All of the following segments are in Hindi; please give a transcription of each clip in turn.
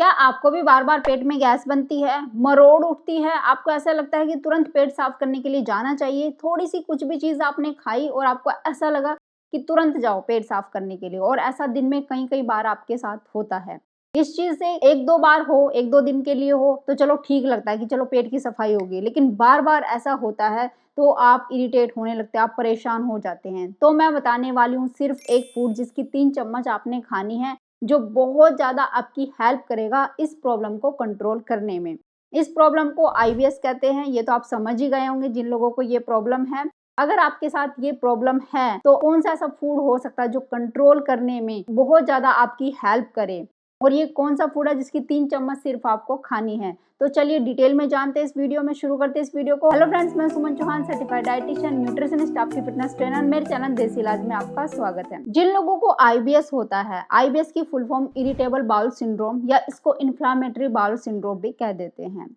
क्या आपको भी बार बार पेट में गैस बनती है, मरोड़ उठती है, आपको ऐसा लगता है कि तुरंत पेट साफ करने के लिए जाना चाहिए? थोड़ी सी कुछ भी चीज़ आपने खाई और आपको ऐसा लगा कि तुरंत जाओ पेट साफ करने के लिए, और ऐसा दिन में कई कई बार आपके साथ होता है। इस चीज़ से एक दो बार हो, एक दो दिन के लिए हो तो चलो ठीक लगता है कि चलो पेट की सफाई होगी, लेकिन बार बार ऐसा होता है तो आप इरिटेट होने लगते हैं, आप परेशान हो जाते हैं। तो मैं बताने वाली हूँ सिर्फ एक फूड जिसकी 3 चम्मच आपने खानी है, जो बहुत ज़्यादा आपकी हेल्प करेगा इस प्रॉब्लम को कंट्रोल करने में। इस प्रॉब्लम को आईबीएस कहते हैं, ये तो आप समझ ही गए होंगे जिन लोगों को ये प्रॉब्लम है। अगर आपके साथ ये प्रॉब्लम है तो कौन सा ऐसा फूड हो सकता है जो कंट्रोल करने में बहुत ज़्यादा आपकी हेल्प करे, और ये कौन सा फूड है जिसकी 3 चम्मच सिर्फ आपको खानी है। तो चलिए डिटेल में जानते हैं इस वीडियो में, शुरू करते हैं इस वीडियो को। हेलो फ्रेंड्स, मैं सुमन चौहान, सर्टिफाइड डाइटिशियन, न्यूट्रिशनिस्ट, आपकी फिटनेस ट्रेनर। मेरे चैनल देसी इलाज में आपका स्वागत है। जिन लोगों को आईबीएस होता है, आईबीएस की full form irritable bowel syndrome या इसको इन्फ्लामेटरी बाउल सिंड्रोम भी कह देते हैं।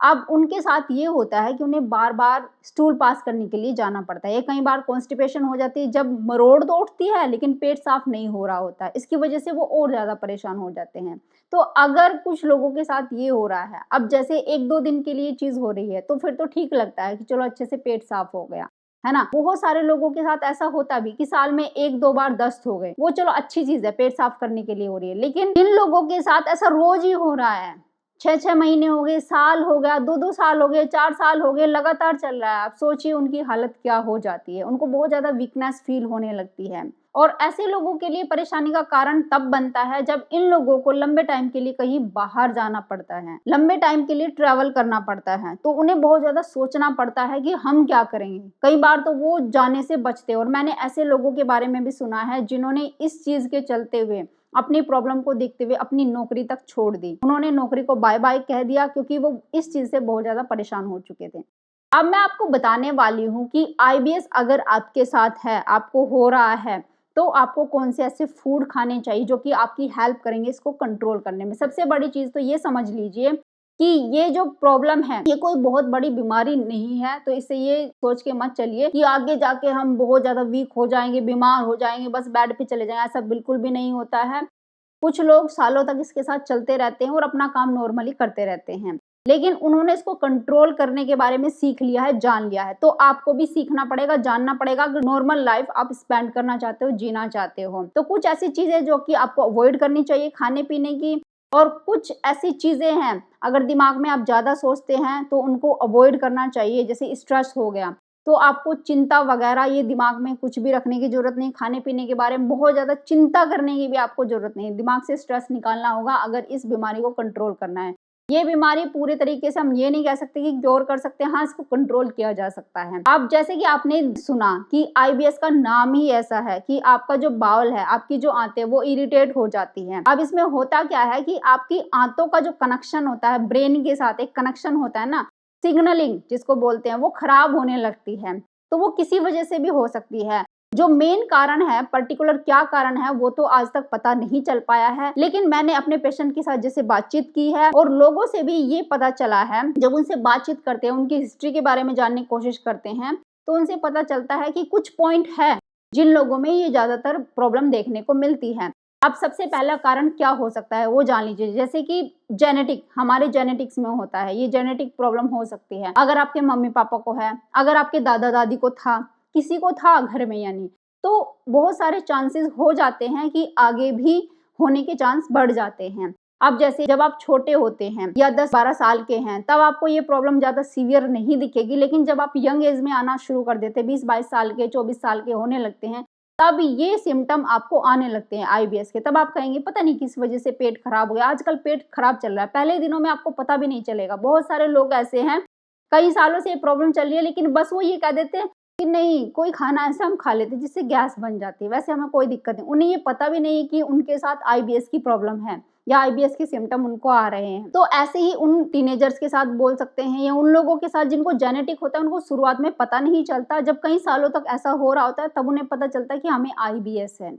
अब उनके साथ ये होता है कि उन्हें बार बार स्टूल पास करने के लिए जाना पड़ता है। ये कई बार कॉन्स्टिपेशन हो जाती है, जब मरोड़ तो उठती है लेकिन पेट साफ नहीं हो रहा होता है, इसकी वजह से वो और ज़्यादा परेशान हो जाते हैं। तो अगर कुछ लोगों के साथ ये हो रहा है, अब जैसे एक दो दिन के लिए चीज़ हो रही है तो फिर तो ठीक लगता है कि चलो अच्छे से पेट साफ हो गया, है ना। बहुत सारे लोगों के साथ ऐसा होता भी कि साल में एक दो बार दस्त हो गए, वो चलो अच्छी चीज़ है, पेट साफ करने के लिए हो रही है। लेकिन जिन लोगों के साथ ऐसा रोज ही हो रहा है, 6-6 महीने हो गए, साल हो गया, 2-2 साल हो गए, 4 साल हो गए, लगातार चल रहा है, आप सोचिए उनकी हालत क्या हो जाती है। उनको बहुत ज़्यादा वीकनेस फील होने लगती है, और ऐसे लोगों के लिए परेशानी का कारण तब बनता है जब इन लोगों को लंबे टाइम के लिए कहीं बाहर जाना पड़ता है, लंबे टाइम के लिए ट्रैवल करना पड़ता है, तो उन्हें बहुत ज़्यादा सोचना पड़ता है कि हम क्या करेंगे। कई बार तो वो जाने से बचते हैं, और मैंने ऐसे लोगों के बारे में भी सुना है जिन्होंने इस चीज़ के चलते हुए, अपनी प्रॉब्लम को देखते हुए अपनी नौकरी तक छोड़ दी। उन्होंने नौकरी को बाय बाय कह दिया क्योंकि वो इस चीज़ से बहुत ज़्यादा परेशान हो चुके थे। अब मैं आपको बताने वाली हूँ कि आईबीएस अगर आपके साथ है, आपको हो रहा है, तो आपको कौन से ऐसे फूड खाने चाहिए जो कि आपकी हेल्प करेंगे इसको कंट्रोल करने में। सबसे बड़ी चीज़ तो ये समझ लीजिए कि ये जो प्रॉब्लम है ये कोई बहुत बड़ी बीमारी नहीं है, तो इससे ये सोच के मत चलिए कि आगे जाके हम बहुत ज़्यादा वीक हो जाएंगे, बीमार हो जाएंगे, बस बेड पे चले जाएंगे। ऐसा बिल्कुल भी नहीं होता है। कुछ लोग सालों तक इसके साथ चलते रहते हैं और अपना काम नॉर्मली करते रहते हैं, लेकिन उन्होंने इसको कंट्रोल करने के बारे में सीख लिया है, जान लिया है। तो आपको भी सीखना पड़ेगा, जानना पड़ेगा। अगर नॉर्मल लाइफ आप स्पेंड करना चाहते हो, जीना चाहते हो, तो कुछ ऐसी चीजें जो कि आपको अवॉइड करनी चाहिए खाने पीने की, और कुछ ऐसी चीजें हैं अगर दिमाग में आप ज्यादा सोचते हैं तो उनको अवॉइड करना चाहिए। जैसे स्ट्रेस हो गया, तो आपको चिंता वगैरह ये दिमाग में कुछ भी रखने की जरूरत नहीं। खाने पीने के बारे में बहुत ज़्यादा चिंता करने की भी आपको जरूरत नहीं। दिमाग से स्ट्रेस निकालना होगा अगर इस बीमारी को कंट्रोल करना है। ये बीमारी पूरे तरीके से हम ये नहीं कह सकते कि क्योर कर सकते हैं, हाँ इसको कंट्रोल किया जा सकता है। अब जैसे कि आपने सुना कि आईबीएस का नाम ही ऐसा है कि आपका जो बाउल है, आपकी जो आंतें वो इरिटेट हो जाती हैं। अब इसमें होता क्या है कि आपकी आंतों का जो कनेक्शन होता है ब्रेन के साथ, एक कनेक्शन होता है ना, सिग्नलिंग जिसको बोलते हैं, वो खराब होने लगती है। तो वो किसी वजह से भी हो सकती है। जो मेन कारण है, पर्टिकुलर क्या कारण है, वो तो आज तक पता नहीं चल पाया है। लेकिन मैंने अपने पेशेंट के साथ जैसे बातचीत की है, और लोगों से भी ये पता चला है, जब उनसे बातचीत करते हैं, उनकी हिस्ट्री के बारे में जानने की कोशिश करते हैं, तो उनसे पता चलता है कि कुछ पॉइंट है जिन लोगों में ये ज्यादातर प्रॉब्लम देखने को मिलती है। अब सबसे पहला कारण क्या हो सकता है वो जान लीजिए। जैसे कि जेनेटिक, हमारे जेनेटिक्स में होता है, ये जेनेटिक प्रॉब्लम हो सकती है। अगर आपके मम्मी पापा को है, अगर आपके दादा दादी को था, किसी को था घर में यानी, तो बहुत सारे चांसेस हो जाते हैं कि आगे भी होने के चांस बढ़ जाते हैं। अब जैसे जब आप छोटे होते हैं या 10-12 साल के हैं, तब आपको ये प्रॉब्लम ज्यादा सीवियर नहीं दिखेगी, लेकिन जब आप यंग एज में आना शुरू कर देते, 20-22 साल के, 24 साल के होने लगते हैं, तब ये सिम्टम आपको आने लगते हैं आईबीएस के। तब आप कहेंगे पता नहीं किस वजह से पेट खराब हो गया। आजकल पेट खराब चल रहा है, पहले दिनों में आपको पता भी नहीं चलेगा। बहुत सारे लोग ऐसे हैं, कई सालों से ये प्रॉब्लम चल रही है, लेकिन बस वो ये कह देते हैं कि नहीं, कोई खाना ऐसा हम खा लेते जिससे गैस बन जाती है, वैसे हमें कोई दिक्कत नहीं। उन्हें ये पता भी नहीं कि उनके साथ आईबीएस की प्रॉब्लम है या आईबीएस के सिम्टम उनको आ रहे हैं। तो ऐसे ही उन टीनेजर्स के साथ बोल सकते हैं, या उन लोगों के साथ जिनको जेनेटिक होता है, उनको शुरुआत में पता नहीं चलता। जब कई सालों तक ऐसा हो रहा होता है तब उन्हें पता चलता है कि हमें आईबीएस है।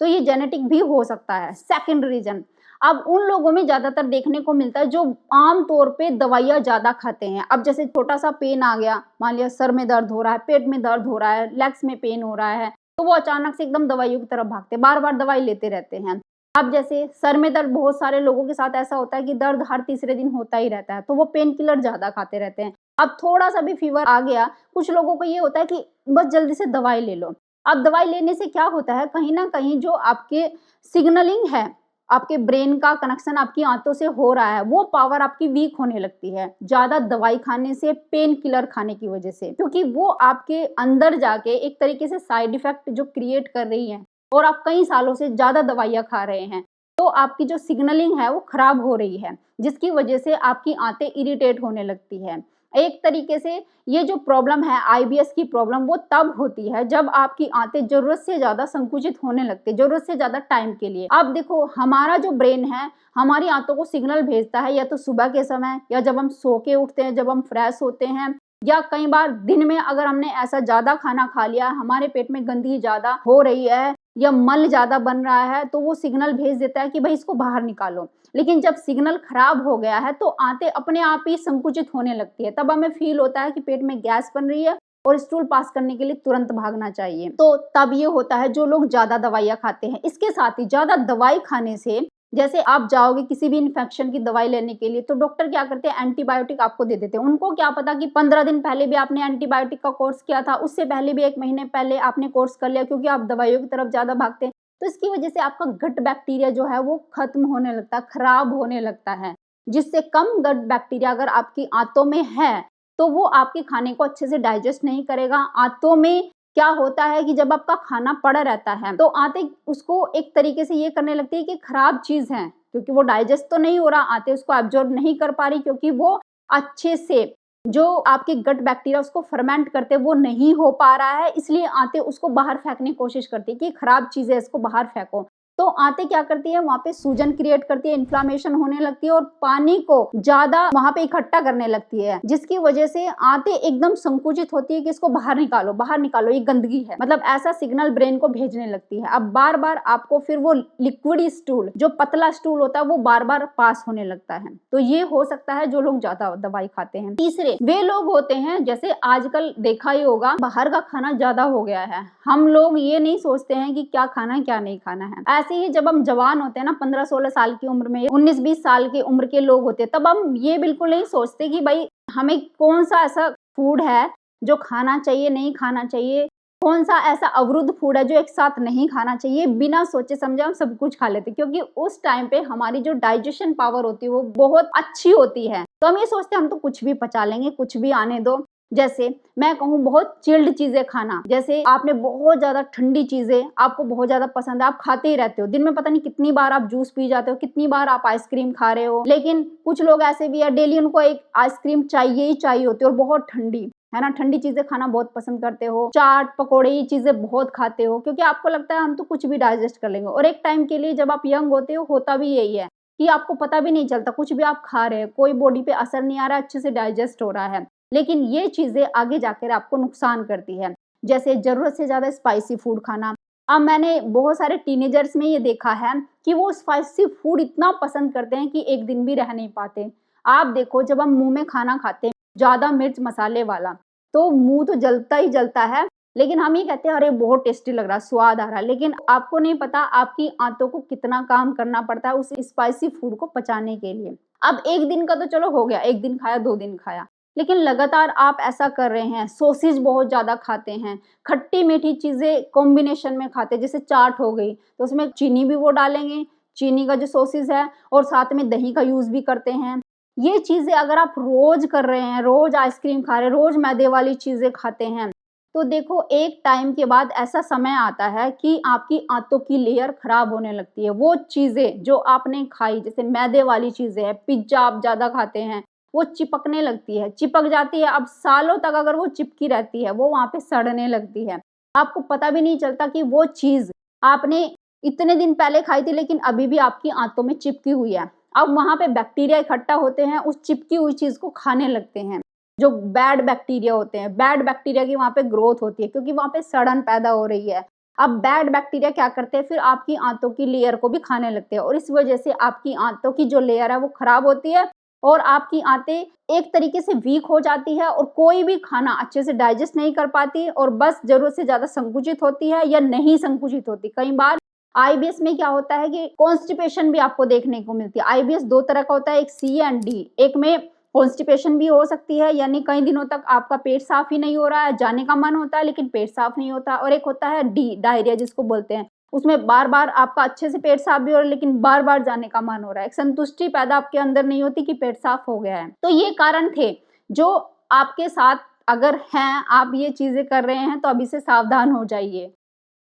तो ये जेनेटिक भी हो सकता है। सेकंड रीजन, अब उन लोगों में ज्यादातर देखने को मिलता है जो आम तौर पे दवाइयाँ ज्यादा खाते हैं। अब जैसे छोटा सा पेन आ गया, मान लिया सर में दर्द हो रहा है, पेट में दर्द हो रहा है, लेग्स में पेन हो रहा है, तो वो अचानक से एकदम दवाइयों की तरफ भागते, बार बार दवाई लेते रहते हैं। अब जैसे सर में दर्द, बहुत सारे लोगों के साथ ऐसा होता है कि दर्द हर तीसरे दिन होता ही रहता है, तो वो पेन किलर ज़्यादा खाते रहते हैं। अब थोड़ा-सा भी फ़ीवर आ गया, कुछ लोगों को ये होता है कि बस जल्दी से दवाई ले लो। अब दवाई लेने से क्या होता है, कहीं न कहीं जो आपके सिग्नलिंग है, आपके ब्रेन का कनेक्शन आपकी आंतों से हो रहा है, वो पावर आपकी वीक होने लगती है, ज़्यादा दवाई खाने से, पेन किलर खाने की वजह से। क्योंकि वो आपके अंदर जाके एक तरीके से साइड इफ़ेक्ट जो क्रिएट कर रही है और आप कई सालों से ज़्यादा दवाइयाँ खा रहे हैं, तो आपकी जो सिग्नलिंग है वो खराब हो रही है, जिसकी वजह से आपकी आंतें इरिटेट होने लगती है। एक तरीके से ये जो प्रॉब्लम है, आईबीएस की प्रॉब्लम, वो तब होती है जब आपकी आंतें ज़रूरत से ज़्यादा संकुचित होने लगती है, ज़रूरत से ज़्यादा टाइम के लिए। अब देखो, हमारा जो ब्रेन है हमारी आंतों को सिग्नल भेजता है या तो सुबह के समय, या जब हम सो के उठते हैं, जब हम फ्रेश होते हैं, या कई बार दिन में अगर हमने ऐसा ज़्यादा खाना खा लिया, हमारे पेट में गंदगी ज़्यादा हो रही है या मल ज़्यादा बन रहा है, तो वो सिग्नल भेज देता है कि भाई इसको बाहर निकालो। लेकिन जब सिग्नल खराब हो गया है तो आंतें अपने आप ही संकुचित होने लगती है, तब हमें फील होता है कि पेट में गैस बन रही है और स्टूल पास करने के लिए तुरंत भागना चाहिए। तो तब ये होता है जो लोग ज़्यादा दवाइयाँ खाते हैं। इसके साथ ही ज़्यादा दवाई खाने से, जैसे आप जाओगे किसी भी इन्फेक्शन की दवाई लेने के लिए, तो डॉक्टर क्या करते हैं, एंटीबायोटिक आपको दे देते हैं। उनको क्या पता कि 15 दिन पहले भी आपने एंटीबायोटिक का कोर्स किया था, उससे पहले भी 1 महीने पहले आपने कोर्स कर लिया, क्योंकि आप दवाइयों की तरफ ज़्यादा भागते हैं। तो इसकी वजह से आपका गट बैक्टीरिया जो है वो खत्म होने लगता है, खराब होने लगता है। जिससे कम गट बैक्टीरिया अगर आपकी आंतों में है, तो वो आपके खाने को अच्छे से डाइजेस्ट नहीं करेगा। आंतों में क्या होता है कि जब आपका खाना पड़ा रहता है, तो आंतें उसको एक तरीके से ये करने लगती है कि खराब चीज़ है, क्योंकि वो डाइजेस्ट तो नहीं हो रहा, आंतें उसको एब्ज़ॉर्ब नहीं कर पा रही, क्योंकि वो अच्छे से जो आपके गट बैक्टीरिया उसको फर्मेंट करते हैं वो नहीं हो पा रहा है, इसलिए आंतें उसको बाहर फेंकने की कोशिश करती है कि खराब चीज़ है, इसको बाहर फेंको। तो आंतें क्या करती है, वहाँ पे सूजन क्रिएट करती है, इन्फ्लेमेशन होने लगती है और पानी को ज़्यादा वहाँ पे इकट्ठा करने लगती है, जिसकी वजह से आंतें एकदम संकुचित होती है कि इसको बाहर निकालो, ये गंदगी है। मतलब ऐसा सिग्नल ब्रेन को भेजने लगती है। अब बार-बार आपको फिर वो लिक्विड स्टूल, जो पतला स्टूल होता है, वो बार-बार पास होने लगता है। तो ये हो सकता है जो लोग ज़्यादा दवाई खाते हैं। तीसरे वे लोग होते हैं, जैसे आजकल देखा ही होगा, बाहर का खाना ज़्यादा हो गया है। हम लोग ये नहीं सोचते हैं कि क्या खाना है, क्या नहीं खाना है। ऐसे ही जब हम जवान होते हैं ना, 15-16 साल की उम्र में, 19-20 साल की उम्र के लोग होते हैं, तब हम ये बिल्कुल नहीं सोचते कि भाई हमें कौन सा ऐसा फूड है जो खाना चाहिए, नहीं खाना चाहिए, कौन सा ऐसा अवरुद्ध फूड है जो एक साथ नहीं खाना चाहिए। बिना सोचे समझे हम सब कुछ खा लेते हैं, क्योंकि उस टाइम पे हमारी जो डाइजेशन पावर होती है वो बहुत अच्छी होती है। तो हम ये सोचते हैं हम तो कुछ भी पचा लेंगे, कुछ भी आने दो। जैसे मैं कहूँ, बहुत चिल्ड चीजें खाना, जैसे आपने बहुत ज्यादा ठंडी चीजें आपको बहुत ज्यादा पसंद है, आप खाते ही रहते हो, दिन में पता नहीं कितनी बार आप जूस पी जाते हो, कितनी बार आप आइसक्रीम खा रहे हो। लेकिन कुछ लोग ऐसे भी है, डेली उनको एक आइसक्रीम चाहिए ही चाहिए होती है, और बहुत ठंडी, है ना, ठंडी चीजें खाना बहुत पसंद करते हो, चाट पकौड़े ये चीजें बहुत खाते हो, क्योंकि आपको लगता है हम तो कुछ भी डाइजेस्ट कर लेंगे। और एक टाइम के लिए जब आप यंग होते हो, होता भी यही है कि आपको पता भी नहीं चलता, कुछ भी आप खा रहे हैं, कोई बॉडी पे असर नहीं आ रहा, अच्छे से डाइजेस्ट हो रहा है। लेकिन ये चीजें आगे जाकर आपको नुकसान करती है, जैसे जरूरत से ज्यादा स्पाइसी फूड खाना। अब मैंने बहुत सारे टीनेजर्स में ये देखा है कि वो स्पाइसी फूड इतना पसंद करते हैं कि एक दिन भी रह नहीं पाते। आप देखो, जब हम मुंह में खाना खाते हैं ज्यादा मिर्च मसाले वाला, तो मुंह तो जलता ही जलता है, लेकिन हम ये कहते हैं अरे बहुत टेस्टी लग रहा है, स्वाद आ रहा है। लेकिन आपको नहीं पता आपकी आंतों को कितना काम करना पड़ता है उस स्पाइसी फूड को पचाने के लिए। अब एक दिन का तो चलो हो गया, एक दिन खाया, 2 दिन खाया, लेकिन लगातार आप ऐसा कर रहे हैं, सॉसेज बहुत ज़्यादा खाते हैं, खट्टी मीठी चीज़ें कॉम्बिनेशन में खाते हैं, जैसे चाट हो गई, तो उसमें चीनी भी वो डालेंगे, चीनी का जो सॉसेज है, और साथ में दही का यूज़ भी करते हैं। ये चीज़ें अगर आप रोज़ कर रहे हैं, रोज़ आइसक्रीम खा रहे हैं, रोज़ मैदे वाली चीज़ें खाते हैं, तो देखो एक टाइम के बाद ऐसा समय आता है कि आपकी आंतों की लेयर खराब होने लगती है। वो चीज़ें जो आपने खाई, जैसे मैदे वाली चीज़ें हैं, पिज़्ज़ा आप ज़्यादा खाते हैं, वो चिपकने लगती है, चिपक जाती है। अब सालों तक अगर वो चिपकी रहती है, वो वहाँ पे सड़ने लगती है। आपको पता भी नहीं चलता कि वो चीज़ आपने इतने दिन पहले खाई थी, लेकिन अभी भी आपकी आंतों में चिपकी हुई है। अब वहाँ पे बैक्टीरिया इकट्ठा होते हैं, उस चिपकी हुई चीज़ को खाने लगते हैं। जो बैड बैक्टीरिया होते हैं, बैड बैक्टीरिया की वहाँ पे ग्रोथ होती है, क्योंकि वहाँ पे सड़न पैदा हो रही है। अब बैड बैक्टीरिया क्या करते हैं, फिर आपकी आंतों की लेयर को भी खाने लगते हैं, और इस वजह से आपकी आंतों की जो लेयर है वो खराब होती है, और आपकी आंतें एक तरीके से वीक हो जाती है, और कोई भी खाना अच्छे से डाइजेस्ट नहीं कर पाती, और बस ज़रूरत से ज़्यादा संकुचित होती है या नहीं संकुचित होती। कई बार आईबीएस में क्या होता है कि कॉन्स्टिपेशन भी आपको देखने को मिलती है। आईबीएस दो तरह का होता है, एक सी एंड डी। एक में कॉन्स्टिपेशन भी हो सकती है, यानी कई दिनों तक आपका पेट साफ ही नहीं हो रहा है, जाने का मन होता है लेकिन पेट साफ नहीं होता। और एक होता है डी, डायरिया जिसको बोलते हैं, उसमें बार बार आपका अच्छे से पेट साफ भी हो रहा है लेकिन बार बार जाने का मन हो रहा है, एक संतुष्टि पैदा आपके अंदर नहीं होती कि पेट साफ हो गया है। तो ये कारण थे जो आपके साथ अगर हैं, आप ये चीजें कर रहे हैं तो अभी से सावधान हो जाइए।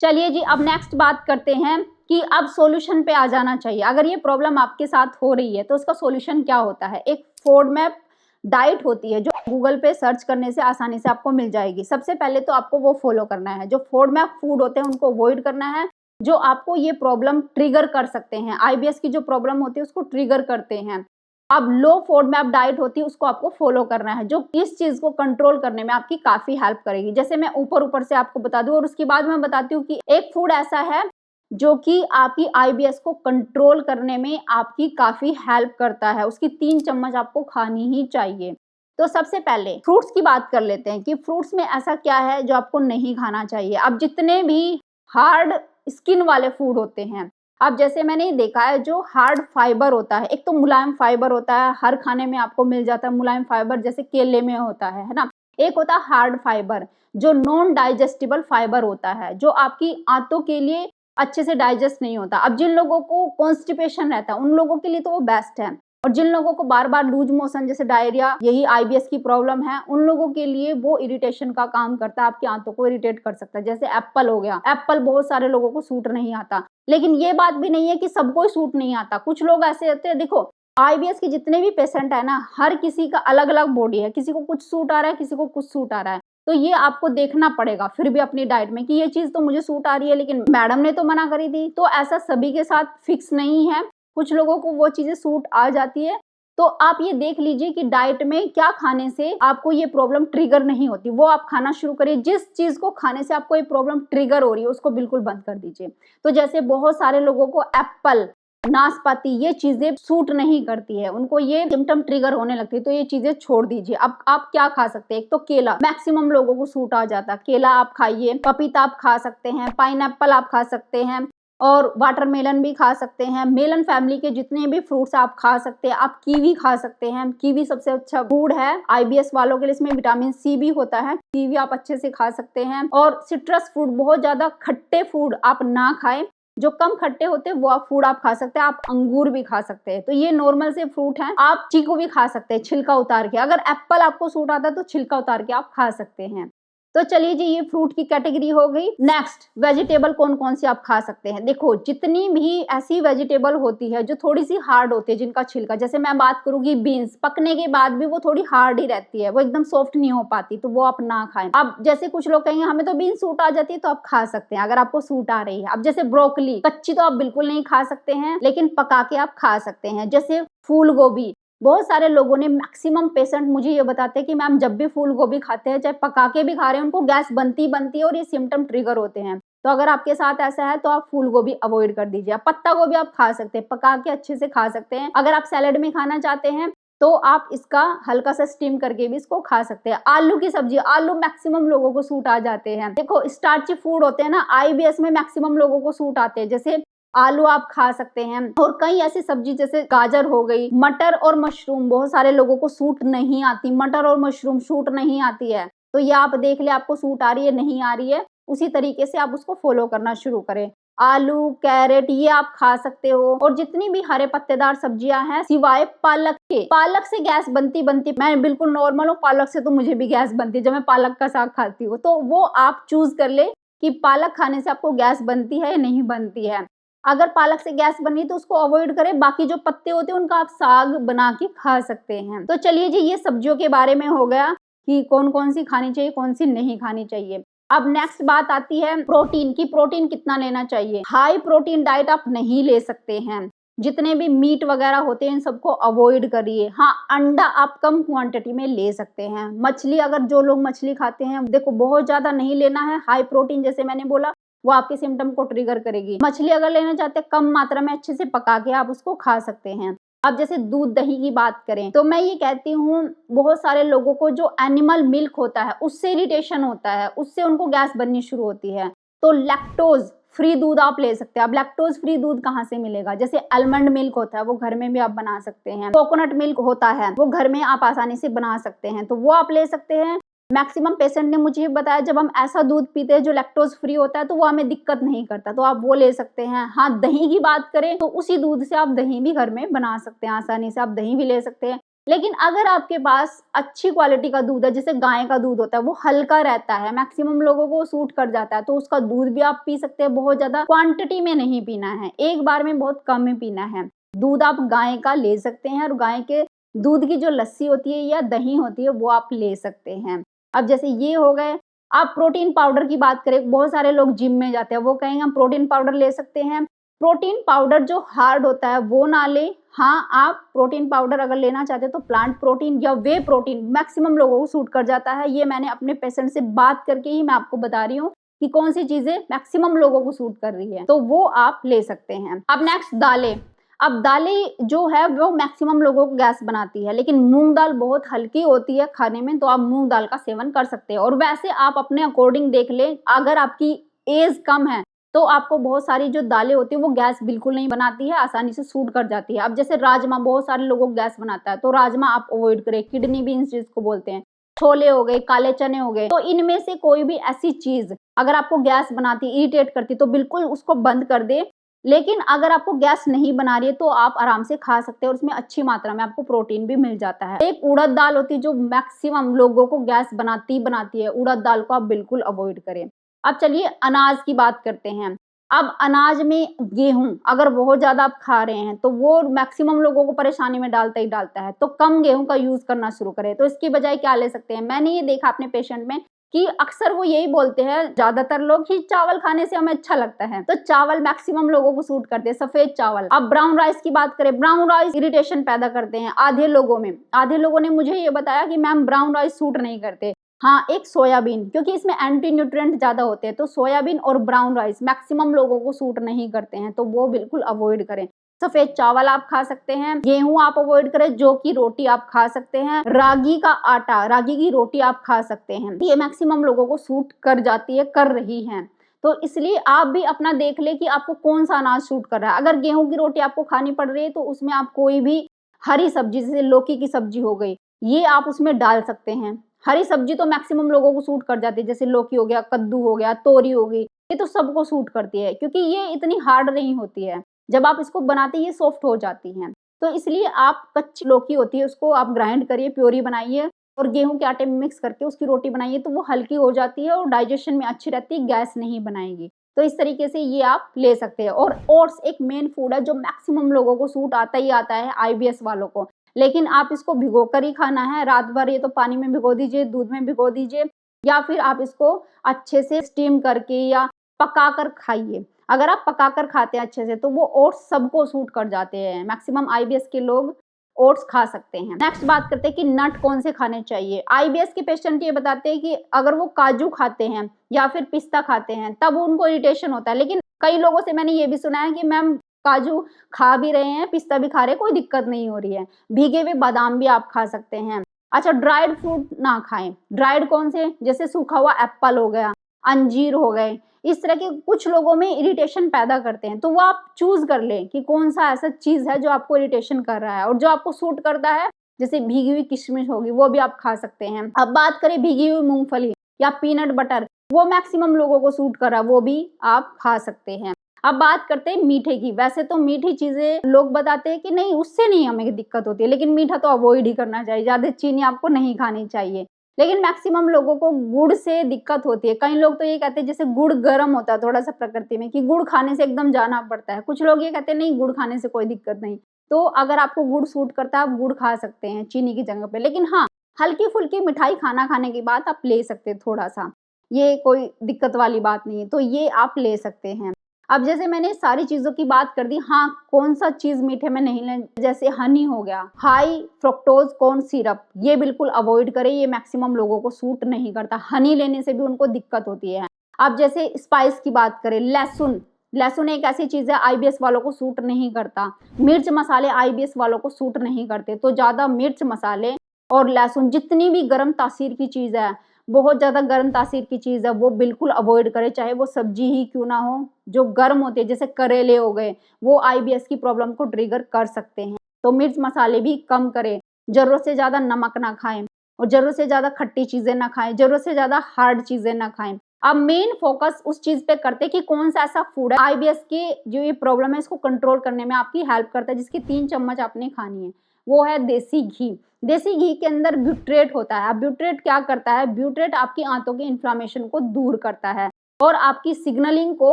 चलिए जी, अब नेक्स्ट बात करते हैं कि अब सॉल्यूशन पे आ जाना चाहिए। अगर ये प्रॉब्लम आपके साथ हो रही है तो उसका सॉल्यूशन क्या होता है। एक फोडमैप डाइट होती है जो गूगल पे सर्च करने से आसानी से आपको मिल जाएगी। सबसे पहले तो आपको वो फॉलो करना है। जो फोडमैप फूड होते हैं उनको अवॉइड करना है, जो आपको ये प्रॉब्लम ट्रिगर कर सकते हैं। आईबीएस की जो प्रॉब्लम होती है उसको ट्रिगर करते हैं। अब लो फोडमैप डाइट होती है, उसको आपको फॉलो करना है, जो इस चीज को कंट्रोल करने में आपकी काफी हेल्प करेगी। जैसे मैं ऊपर से आपको बता दूं और उसके बाद मैं बताती हूँ कि एक फूड ऐसा है जो कि आपकी आईबीएस को कंट्रोल करने में आपकी काफी हेल्प करता है। उसकी 3 चम्मच आपको खानी ही चाहिए। तो सबसे पहले फ्रूट्स की बात कर लेते हैं कि फ्रूट्स में ऐसा क्या है जो आपको नहीं खाना चाहिए। अब जितने भी हार्ड स्किन वाले फूड होते हैं, अब जैसे मैंने देखा है जो हार्ड फाइबर होता है, एक तो मुलायम फाइबर होता है, हर खाने में आपको मिल जाता है मुलायम फाइबर, जैसे केले में होता है ना। एक होता है हार्ड फाइबर जो नॉन डाइजेस्टिबल फाइबर होता है, जो आपकी आंतों के लिए अच्छे से डाइजेस्ट नहीं होता। अब जिन लोगों को कॉन्स्टिपेशन रहता है उन लोगों के लिए तो वो बेस्ट है, और जिन लोगों को बार बार लूज मोशन जैसे डायरिया, यही आईबीएस की प्रॉब्लम है, उन लोगों के लिए वो इरिटेशन का काम करता है, आपकी आंतों को इरिटेट कर सकता है। जैसे एप्पल हो गया, एप्पल बहुत सारे लोगों को सूट नहीं आता, लेकिन ये बात भी नहीं है कि सबको ही सूट नहीं आता। कुछ लोग ऐसे होते हैं, देखो आईबीएस के जितने भी पेशेंट है ना, हर किसी का अलग अलग बॉडी है, किसी को कुछ सूट आ रहा है, किसी को कुछ सूट आ रहा है। तो ये आपको देखना पड़ेगा फिर भी अपनी डाइट में कि ये चीज तो मुझे सूट आ रही है लेकिन मैडम ने तो मना करी थी। तो ऐसा सभी के साथ फिक्स नहीं है, कुछ लोगों को वो चीजें सूट आ जाती है। तो आप ये देख लीजिए कि डाइट में क्या खाने से आपको ये प्रॉब्लम ट्रिगर नहीं होती, वो आप खाना शुरू करिए। जिस चीज को खाने से आपको ये प्रॉब्लम ट्रिगर हो रही है उसको बिल्कुल बंद कर दीजिए। तो जैसे बहुत सारे लोगों को एप्पल, नाशपाती ये चीजें सूट नहीं करती है, उनको ये सिम्टम ट्रिगर होने लगती है, तो ये चीजें छोड़ दीजिए। अब आप क्या खा सकते हैं, एक तो केला मैक्सिमम लोगों को सूट आ जाता है, केला आप खाइए, पपीता आप खा सकते हैं, पाइनएप्पल आप खा सकते हैं, और वाटरमेलन भी खा सकते हैं। मेलन फैमिली के जितने भी फ्रूट्स आप खा सकते हैं। आप कीवी खा सकते हैं, कीवी सबसे अच्छा फूड है आईबीएस वालों के लिए, इसमें विटामिन सी भी होता है, कीवी आप अच्छे से खा सकते हैं। और सिट्रस फूड, बहुत ज्यादा खट्टे फूड आप ना खाएं, जो कम खट्टे होते हैं वो आप फूड आप खा सकते हैं। आप अंगूर भी खा सकते हैं, तो ये नॉर्मल से फ्रूट हैं। आप चीकू भी खा सकते हैं छिलका उतार के, अगर एप्पल आपको सूट आता है तो छिलका उतार के आप खा सकते हैं। तो चलिए जी, ये फ्रूट की कैटेगरी हो गई। नेक्स्ट, वेजिटेबल कौन कौन सी आप खा सकते हैं। देखो जितनी भी ऐसी वेजिटेबल होती है जो थोड़ी सी हार्ड होती है, जिनका छिलका, जैसे मैं बात करूंगी बीन्स, पकने के बाद भी वो थोड़ी हार्ड ही रहती है, वो एकदम सॉफ्ट नहीं हो पाती, तो वो आप ना खाएं। अब जैसे कुछ लोग कहेंगे हमें तो बीन्स सूट आ जाती है, तो आप खा सकते हैं अगर आपको सूट आ रही है। अब जैसे ब्रोकली, कच्ची तो आप बिल्कुल नहीं खा सकते हैं, लेकिन पका के आप खा सकते हैं। जैसे फूल गोभी, बहुत सारे लोगों ने, मैक्सिमम पेशेंट मुझे ये बताते हैं कि मैम जब भी फूल गोभी खाते हैं, चाहे पका के भी खा रहे हैं, उनको गैस बनती है और ये सिम्टम ट्रिगर होते हैं। तो अगर आपके साथ ऐसा है तो आप फूल गोभी अवॉइड कर दीजिए। पत्ता गोभी आप खा सकते हैं, पका के अच्छे से खा सकते हैं। अगर आप सैलेड में खाना चाहते हैं तो आप इसका हल्का सा स्टीम करके भी इसको खा सकते हैं। आलू की सब्जी, आलू मैक्सिमम लोगों को सूट आ जाते हैं। देखो स्टार्ची फूड होते हैं ना, आईबीएस में मैक्सिमम लोगों को सूट आते हैं। जैसे आलू आप खा सकते हैं, और कई ऐसी सब्जी जैसे गाजर हो गई, मटर और मशरूम बहुत सारे लोगों को सूट नहीं आती, मटर और मशरूम सूट नहीं आती है। तो ये आप देख ले आपको सूट आ रही है नहीं आ रही है, उसी तरीके से आप उसको फॉलो करना शुरू करें। आलू, कैरेट ये आप खा सकते हो, और जितनी भी हरे पत्तेदार सब्जियां हैं सिवाय पालक के। पालक से गैस बनती, मैं बिल्कुल नॉर्मल हूँ, पालक से तो मुझे भी गैस बनती है जब मैं पालक का साग खाती हूँ। तो वो आप चूज कर ले कि पालक खाने से आपको गैस बनती है या नहीं बनती है। अगर पालक से गैस बन रही तो उसको अवॉइड करें। बाकी जो पत्ते होते हैं उनका आप साग बना के खा सकते हैं। तो चलिए जी, ये सब्जियों के बारे में हो गया कि कौन कौन सी खानी चाहिए, कौन सी नहीं खानी चाहिए। अब नेक्स्ट बात आती है प्रोटीन की। प्रोटीन कितना लेना चाहिए। हाई प्रोटीन डाइट आप नहीं ले सकते हैं, जितने भी मीट वगैरह होते हैं इन सबको अवॉइड करिए। हाँ, अंडा आप कम क्वांटिटी में ले सकते हैं। मछली, अगर जो लोग मछली खाते हैं, देखो बहुत ज्यादा नहीं लेना है। हाई प्रोटीन जैसे मैंने बोला वो आपके सिम्टम को ट्रिगर करेगी। मछली अगर लेना चाहते हैं कम मात्रा में अच्छे से पका के आप उसको खा सकते हैं। अब जैसे दूध दही की बात करें तो मैं ये कहती हूँ, बहुत सारे लोगों को जो एनिमल मिल्क होता है उससे इरिटेशन होता है, उससे उनको गैस बननी शुरू होती है। तो लैक्टोज फ्री दूध आप ले सकते हैं। अब लैक्टोज फ्री दूध कहाँ से मिलेगा? जैसे आलमंड मिल्क होता है, वो घर में भी आप बना सकते हैं। कोकोनट मिल्क होता है, वो घर में आप आसानी से बना सकते हैं, तो वो आप ले सकते हैं। मैक्सिमम पेशेंट ने मुझे बताया जब हम ऐसा दूध पीते हैं जो लैक्टोज फ्री होता है तो वो हमें दिक्कत नहीं करता, तो आप वो ले सकते हैं। हाँ, दही की बात करें तो उसी दूध से आप दही भी घर में बना सकते हैं, आसानी से आप दही भी ले सकते हैं। लेकिन अगर आपके पास अच्छी क्वालिटी का दूध है, जैसे गाय का दूध होता है, वो हल्का रहता है, मैक्सिमम लोगों को सूट कर जाता है, तो उसका दूध भी आप पी सकते हैं। बहुत ज्यादा क्वांटिटी में नहीं पीना है, एक बार में बहुत कम ही पीना है। दूध आप गाय का ले सकते हैं और गाय के दूध की जो लस्सी होती है या दही होती है वो आप ले सकते हैं। अब जैसे ये हो गए, आप प्रोटीन पाउडर की बात करें, बहुत सारे लोग जिम में जाते हैं, वो कहेंगे हम प्रोटीन पाउडर ले सकते हैं। प्रोटीन पाउडर जो हार्ड होता है वो ना ले। हाँ, आप प्रोटीन पाउडर अगर लेना चाहते हैं तो प्लांट प्रोटीन या वे प्रोटीन मैक्सिमम लोगों को सूट कर जाता है। ये मैंने अपने पेशेंट से बात करके ही मैं आपको बता रही हूँ कि कौन सी चीजें मैक्सिमम लोगों को सूट कर रही है, तो वो आप ले सकते हैं। अब नेक्स्ट दालें। अब दालें जो है वो मैक्सिमम लोगों को गैस बनाती है, लेकिन मूंग दाल बहुत हल्की होती है खाने में, तो आप मूंग दाल का सेवन कर सकते हैं। और वैसे आप अपने अकॉर्डिंग देख लें, अगर आपकी एज कम है तो आपको बहुत सारी जो दालें होती है वो गैस बिल्कुल नहीं बनाती है, आसानी से सूट कर जाती है। अब जैसे राजमा बहुत सारे लोगों को गैस बनाता है, तो राजमा आप अवॉइड करें। किडनी बीन्स जिसको बोलते हैं, छोले हो गए, काले चने हो गए, तो इनमें से कोई भी ऐसी चीज अगर आपको गैस बनाती, इरिटेट करती, तो बिल्कुल उसको बंद कर दे। लेकिन अगर आपको गैस नहीं बना रही है तो आप आराम से खा सकते हैं, और उसमें अच्छी मात्रा में आपको प्रोटीन भी मिल जाता है। एक उड़द दाल होती है जो मैक्सिमम लोगों को गैस बनाती है, उड़द दाल को आप बिल्कुल अवॉइड करें। अब चलिए अनाज की बात करते हैं। अब अनाज में गेहूं अगर बहुत ज्यादा आप खा रहे हैं तो वो मैक्सिमम लोगों को परेशानी में डालता ही डालता है, तो कम गेहूं का यूज करना शुरू करें। तो इसकी बजाय क्या ले सकते हैं? मैंने ये देखा अपने पेशेंट में कि अक्सर वो यही बोलते हैं ज्यादातर लोग कि चावल खाने से हमें अच्छा लगता है, तो चावल मैक्सिमम लोगों को सूट करते हैं, सफेद चावल। अब ब्राउन राइस की बात करें, ब्राउन राइस इरिटेशन पैदा करते हैं आधे लोगों में। आधे लोगों ने मुझे ये बताया कि मैम ब्राउन राइस सूट नहीं करते। हाँ, एक सोयाबीन, क्योंकि इसमें एंटी न्यूट्रिएंट ज्यादा होते हैं, तो सोयाबीन और ब्राउन राइस मैक्सिमम लोगों को सूट नहीं करते हैं, तो वो बिल्कुल अवॉइड करें। सफेद चावल आप खा सकते हैं, गेहूं आप अवॉइड करें, जौ की रोटी आप खा सकते हैं, रागी का आटा, रागी की रोटी आप खा सकते हैं। ये मैक्सिमम लोगों को सूट कर जाती है, कर रही है, तो इसलिए आप भी अपना देख ले कि आपको कौन सा अनाज सूट कर रहा है। अगर गेहूं की रोटी आपको खानी पड़ रही है तो उसमें आप कोई भी हरी सब्जी, जैसे लौकी की सब्जी हो गई, ये आप उसमें डाल सकते हैं। हरी सब्जी तो मैक्सिमम लोगों को सूट कर जाती है, जैसे लौकी हो गया, कद्दू हो गया, तोरी हो गई, ये तो सबको सूट करती है, क्योंकि ये इतनी हार्ड नहीं होती है। जब आप इसको बनाते ये सॉफ्ट हो जाती हैं, तो इसलिए आप कच्ची लौकी होती है उसको आप ग्राइंड करिए, प्योरी बनाइए और गेहूं के आटे में मिक्स करके उसकी रोटी बनाइए, तो वो हल्की हो जाती है और डाइजेशन में अच्छी रहती है, गैस नहीं बनाएगी। तो इस तरीके से ये आप ले सकते हैं। और ओट्स एक मेन फूड है जो मैक्सिमम लोगों को सूट आता ही आता है, IBS वालों को। लेकिन आप इसको भिगो कर ही खाना है, रात भर ये तो पानी में भिगो दीजिए, दूध में भिगो दीजिए, या फिर आप इसको अच्छे से स्टीम करके या पका कर खाइए। अगर आप पका कर खाते हैं अच्छे से तो वो ओट्स सबको सूट कर जाते हैं, मैक्सिमम IBS के लोग ओट्स खा सकते हैं। नेक्स्ट बात करते हैं कि नट कौन से खाने चाहिए। IBS के पेशेंट ये बताते हैं कि अगर वो काजू खाते हैं या फिर पिस्ता खाते हैं तब उनको इरिटेशन होता है, लेकिन कई लोगों से मैंने ये भी सुना है कि मैम काजू खा भी रहे हैं, पिस्ता भी खा रहे हैं, कोई दिक्कत नहीं हो रही है। भीगे हुए बादाम भी आप खा सकते हैं। अच्छा, ड्राइड फ्रूट ना खाएं। ड्राइड कौन से? जैसे सूखा हुआ एप्पल हो गया, अंजीर हो गए, इस तरह के कुछ लोगों में इरिटेशन पैदा करते हैं, तो वो आप चूज कर लें कि कौन सा ऐसा चीज है जो आपको इरिटेशन कर रहा है, और जो आपको सूट करता है, जैसे भीगी हुई किशमिश होगी वो भी आप खा सकते हैं। अब बात करें भीगी हुई मूंगफली या पीनट बटर, वो मैक्सिमम लोगों को सूट कर रहा है, वो भी आप खा सकते हैं। अब बात करते हैं मीठे की। वैसे तो मीठी चीजें लोग बताते हैं कि नहीं, उससे नहीं हमें दिक्कत होती है, लेकिन मीठा तो अवॉइड ही करना चाहिए, ज्यादा चीनी आपको नहीं खानी चाहिए। लेकिन मैक्सिमम लोगों को गुड़ से दिक्कत होती है। कई लोग तो ये कहते हैं जैसे गुड़ गर्म होता है थोड़ा सा प्रकृति में, कि गुड़ खाने से एकदम जाना पड़ता है। कुछ लोग ये कहते हैं नहीं, गुड़ खाने से कोई दिक्कत नहीं। तो अगर आपको गुड़ सूट करता है आप गुड़ खा सकते हैं चीनी की जगह पे, लेकिन हाँ, हल्की फुल्की मिठाई खाना खाने के बाद आप ले सकते हैं थोड़ा सा, ये कोई दिक्कत वाली बात नहीं है, तो ये आप ले सकते हैं। अब जैसे मैंने सारी चीजों की बात कर दी, हाँ कौन सा चीज मीठे में नहीं लें, जैसे हनी हो गया, हाई फ्रुक्टोज कॉर्न सिरप, ये बिल्कुल अवॉइड करें, ये मैक्सिमम लोगों को सूट नहीं करता। हनी लेने से भी उनको दिक्कत होती है। अब जैसे स्पाइस की बात करें, लहसुन, लहसुन एक ऐसी चीज है IBS वालों को सूट नहीं करता। मिर्च मसाले IBS वालों को सूट नहीं करते, तो ज्यादा मिर्च मसाले और लहसुन, जितनी भी गर्म तासीर की चीज है बहुत ज़्यादा गर्म तासीर की चीज़ है वो बिल्कुल अवॉइड करें, चाहे वो सब्जी ही क्यों ना हो। जो गर्म होते हैं जैसे करेले हो गए, वो आईबीएस की प्रॉब्लम को ट्रिगर कर सकते हैं। तो मिर्च मसाले भी कम करें, ज़रूरत से ज़्यादा नमक ना खाएँ और ज़रूरत से ज़्यादा खट्टी चीज़ें ना खाएँ, ज़रूरत से ज़्यादा हार्ड चीज़ें ना खाएँ। आप मेन फ़ोकस उस चीज़ पे करते हैं कि कौन-सा ऐसा फूड है आईबीएस की जो ये प्रॉब्लम है इसको कंट्रोल करने में आपकी हेल्प करता है, जिसकी 3 चम्मच आपने खानी है। वो है देसी घी। देसी घी के अंदर ब्यूट्रेट होता है। अब ब्यूट्रेट क्या करता है? ब्यूट्रेट आपकी आंतों की इन्फ्लेमेशन को दूर करता है और आपकी सिग्नलिंग को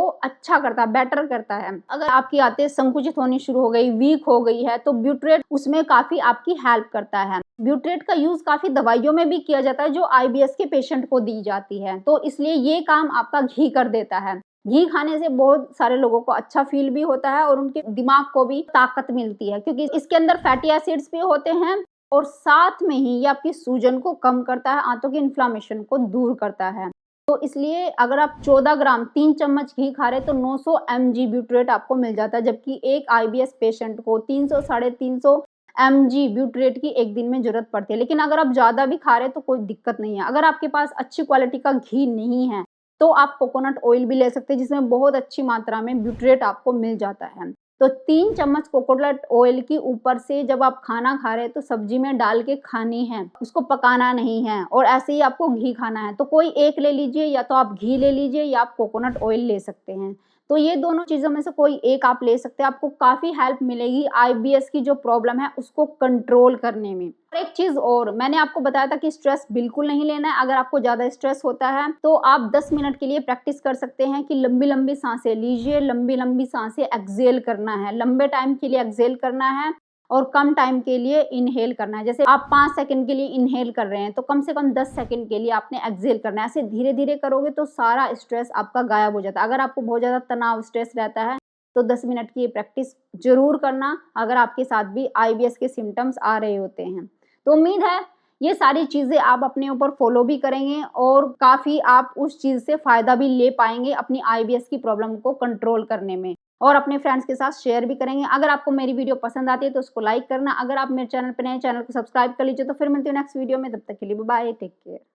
अच्छा करता है, बेटर करता है। अगर आपकी आंतें संकुचित होनी शुरू हो गई, वीक हो गई है, तो ब्यूट्रेट उसमें काफ़ी आपकी हेल्प करता है। ब्यूट्रेट का यूज़ काफ़ी दवाइयों में भी किया जाता है जो आईबीएस के पेशेंट को दी जाती है, तो इसलिए ये काम आपका घी कर देता है। घी खाने से बहुत सारे लोगों को अच्छा फ़ील भी होता है और उनके दिमाग को भी ताकत मिलती है क्योंकि इसके अंदर फैटी एसिड्स भी होते हैं और साथ में ही ये आपकी सूजन को कम करता है, आंतों की इन्फ्लेमेशन को दूर करता है। तो इसलिए अगर आप 14 ग्राम 3 चम्मच घी खा रहे हैं तो 900 एमजी ब्यूट्रेट आपको मिल जाता है, जबकि एक आईबीएस पेशेंट को 300 साढ़े 300 एमजी ब्यूट्रेट की एक दिन में ज़रूरत पड़ती है। लेकिन अगर आप ज़्यादा भी खा रहे हैं तो कोई दिक्कत नहीं है। अगर आपके पास अच्छी क्वालिटी का घी नहीं है, तो आप कोकोनट ऑयल भी ले सकते हैं जिसमें बहुत अच्छी मात्रा में ब्यूट्रेट आपको मिल जाता है। तो 3 चम्मच कोकोनट ऑयल की ऊपर से जब आप खाना खा रहे हैं तो सब्जी में डाल के खानी है, उसको पकाना नहीं है और ऐसे ही आपको घी खाना है। तो कोई एक ले लीजिए, या तो आप घी ले लीजिए या आप कोकोनट ऑयल ले सकते हैं। तो ये दोनों चीज़ों में से कोई एक आप ले सकते हैं, आपको काफ़ी हेल्प मिलेगी आईबीएस की जो प्रॉब्लम है उसको कंट्रोल करने में। और एक चीज़ और, मैंने आपको बताया था कि स्ट्रेस बिल्कुल नहीं लेना है। अगर आपको ज़्यादा स्ट्रेस होता है तो आप 10 मिनट के लिए प्रैक्टिस कर सकते हैं कि लंबी-लंबी साँसें लीजिए, लंबी-लंबी साँसें एक्सहेल करना है, लंबे टाइम के लिए एक्सहेल करना है और कम टाइम के लिए इनहेल करना है। जैसे आप 5 सेकंड के लिए इनहेल कर रहे हैं तो कम से कम 10 सेकंड के लिए आपने एक्सहेल करना है। ऐसे धीरे-धीरे करोगे तो सारा स्ट्रेस आपका गायब हो जाता है। अगर आपको बहुत ज़्यादा तनाव, स्ट्रेस रहता है तो 10 मिनट की ये प्रैक्टिस ज़रूर करना, अगर आपके साथ भी आईबीएस के सिम्पटम्स आ रहे होते हैं। तो उम्मीद है ये सारी चीज़ें आप अपने ऊपर फ़ॉलो भी करेंगे और काफ़ी आप उस चीज़ से फ़ायदा भी ले पाएँगे अपनी आईबीएस की प्रॉब्लम को कंट्रोल करने में और अपने फ्रेंड्स के साथ शेयर भी करेंगे। अगर आपको मेरी वीडियो पसंद आती है तो उसको लाइक करना। अगर आप मेरे चैनल पे नए हैं, चैनल को सब्सक्राइब कर लीजिए। तो फिर मिलती हूँ नेक्स्ट वीडियो में, तब तक के लिए बाय बाय, टेक केयर।